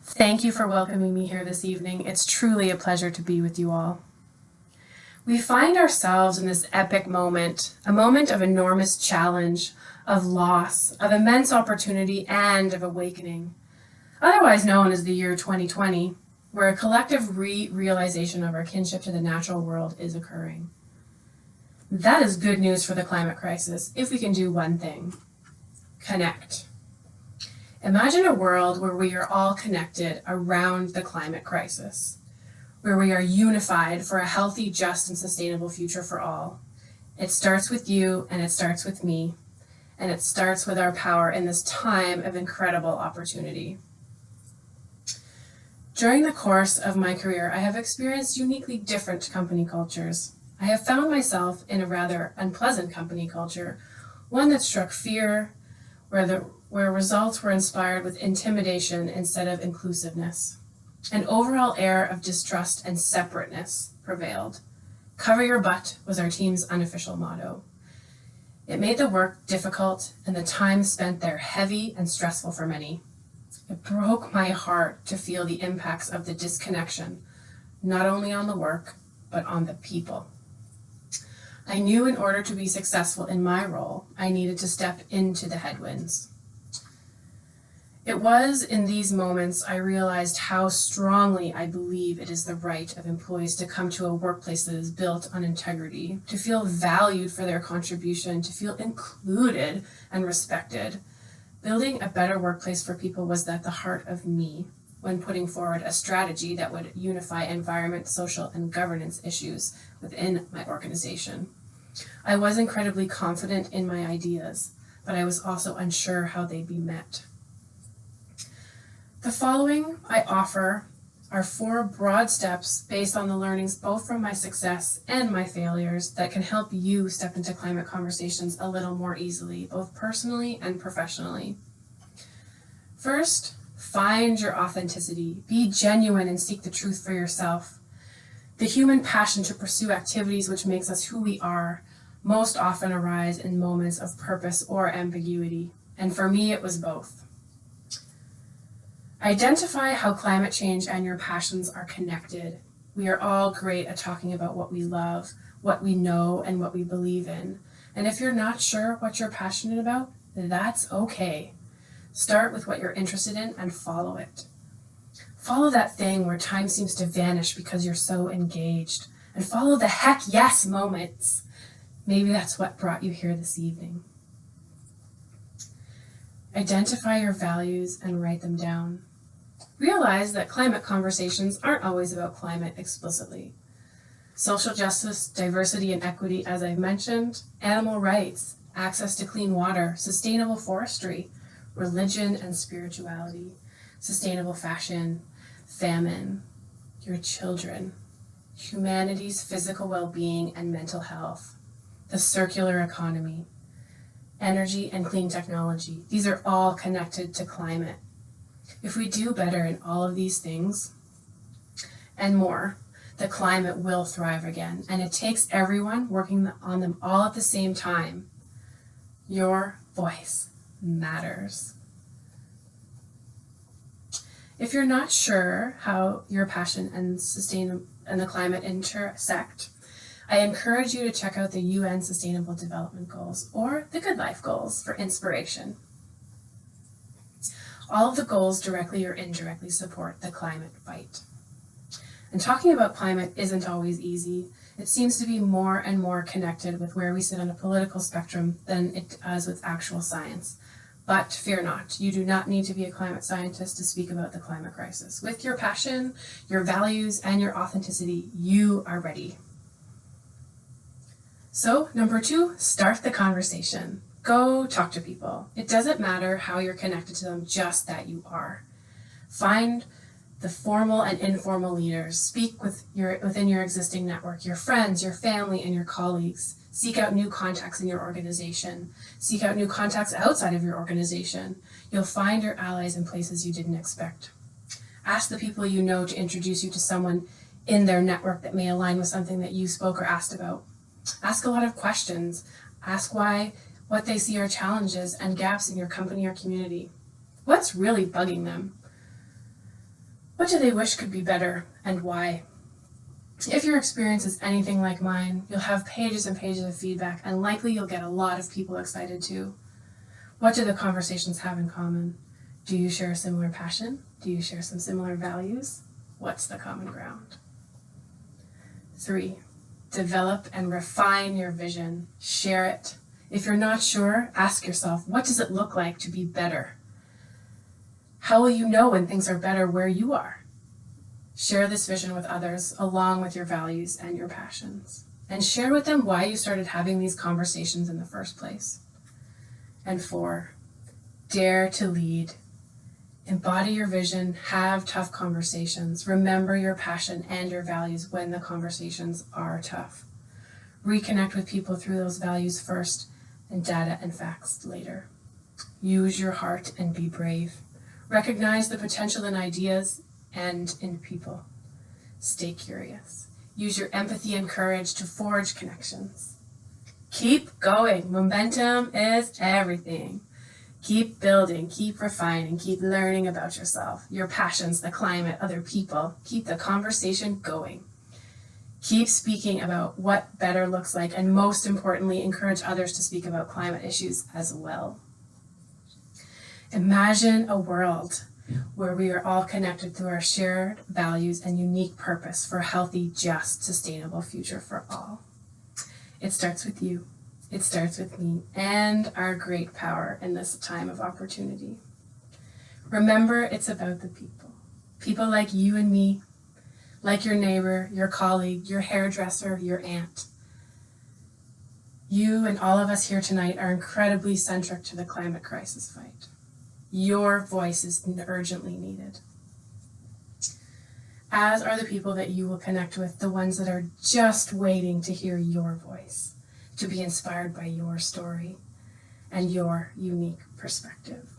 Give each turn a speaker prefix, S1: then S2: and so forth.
S1: Thank you for welcoming me here this evening. It's truly a pleasure to be with you all. We find ourselves in this epic moment, a moment of enormous challenge, of loss, of immense opportunity, and of awakening, otherwise known as the year 2020, where a collective realization of our kinship to the natural world is occurring. That is good news for the climate crisis if we can do one thing: connect. Imagine a world where we are all connected around the climate crisis, where we are unified for a healthy, just, and sustainable future for all. It starts with you, and it starts with me, and it starts with our power in this time of incredible opportunity. During the course of my career, I have experienced uniquely different company cultures. I have found myself in a rather unpleasant company culture, one that struck fear, where results were inspired with intimidation instead of inclusiveness. An overall air of distrust and separateness prevailed. Cover your butt was our team's unofficial motto. It made the work difficult and the time spent there heavy and stressful for many. It broke my heart to feel the impacts of the disconnection, not only on the work, but on the people. I knew in order to be successful in my role, I needed to step into the headwinds. It was in these moments I realized how strongly I believe it is the right of employees to come to a workplace that is built on integrity, to feel valued for their contribution, to feel included and respected. Building a better workplace for people was at the heart of me when putting forward a strategy that would unify environment, social, and governance issues within my organization. I was incredibly confident in my ideas, but I was also unsure how they'd be met. The following I offer are 4 broad steps based on the learnings both from my success and my failures that can help you step into climate conversations a little more easily, both personally and professionally. First, find your authenticity. Be genuine and seek the truth for yourself. The human passion to pursue activities which makes us who we are most often arise in moments of purpose or ambiguity, and for me it was both. Identify how climate change and your passions are connected. We are all great at talking about what we love, what we know, and what we believe in. And if you're not sure what you're passionate about, that's okay. Start with what you're interested in and follow it. Follow that thing where time seems to vanish because you're so engaged. And follow the heck yes moments. Maybe that's what brought you here this evening. Identify your values and write them down. Realize that climate conversations aren't always about climate explicitly. Social justice, diversity and equity, as I've mentioned, animal rights, access to clean water, sustainable forestry, religion and spirituality, sustainable fashion, famine, your children, humanity's physical well-being and mental health, the circular economy, energy and clean technology. These are all connected to climate. If we do better in all of these things and more, the climate will thrive again, and it takes everyone working on them all at the same time. Your voice matters. If you're not sure how your passion and the climate intersect, I encourage you to check out the UN Sustainable Development Goals or the Good Life Goals for inspiration. All of the goals directly or indirectly support the climate fight. And talking about climate isn't always easy. It seems to be more and more connected with where we sit on a political spectrum than it does with actual science. But fear not, you do not need to be a climate scientist to speak about the climate crisis. With your passion, your values, and your authenticity, you are ready. So, number 2, start the conversation. Go talk to people. It doesn't matter how you're connected to them, just that you are. Find the formal and informal leaders. Speak within your existing network, your friends, your family, and your colleagues. Seek out new contacts in your organization. Seek out new contacts outside of your organization. You'll find your allies in places you didn't expect. Ask the people you know to introduce you to someone in their network that may align with something that you spoke or asked about. Ask a lot of questions. Ask what they see are challenges and gaps in your company or community. What's really bugging them? What do they wish could be better, and why? If your experience is anything like mine, you'll have pages and pages of feedback, and likely you'll get a lot of people excited too. What do the conversations have in common? Do you share a similar passion? Do you share some similar values? What's the common ground? 3, develop and refine your vision. Share it. If you're not sure, ask yourself, what does it look like to be better? How will you know when things are better where you are? Share this vision with others, along with your values and your passions. And share with them why you started having these conversations in the first place. And 4, dare to lead. Embody your vision, have tough conversations, remember your passion and your values when the conversations are tough. Reconnect with people through those values first, and data and facts later. Use your heart and be brave. Recognize the potential in ideas and in people. Stay curious. Use your empathy and courage to forge connections. Keep going. Momentum is everything. Keep building, keep refining, keep learning about yourself, your passions, the climate, other people. Keep the conversation going. Keep speaking about what better looks like, and most importantly, encourage others to speak about climate issues as well. Imagine a world where we are all connected through our shared values and unique purpose for a healthy, just, sustainable future for all. It starts with you. It starts with me and our great power in this time of opportunity. Remember, it's about the people. People like you and me, like your neighbor, your colleague, your hairdresser, your aunt. You and all of us here tonight are incredibly centric to the climate crisis fight. Your voice is urgently needed, as are the people that you will connect with, the ones that are just waiting to hear your voice, to be inspired by your story and your unique perspective.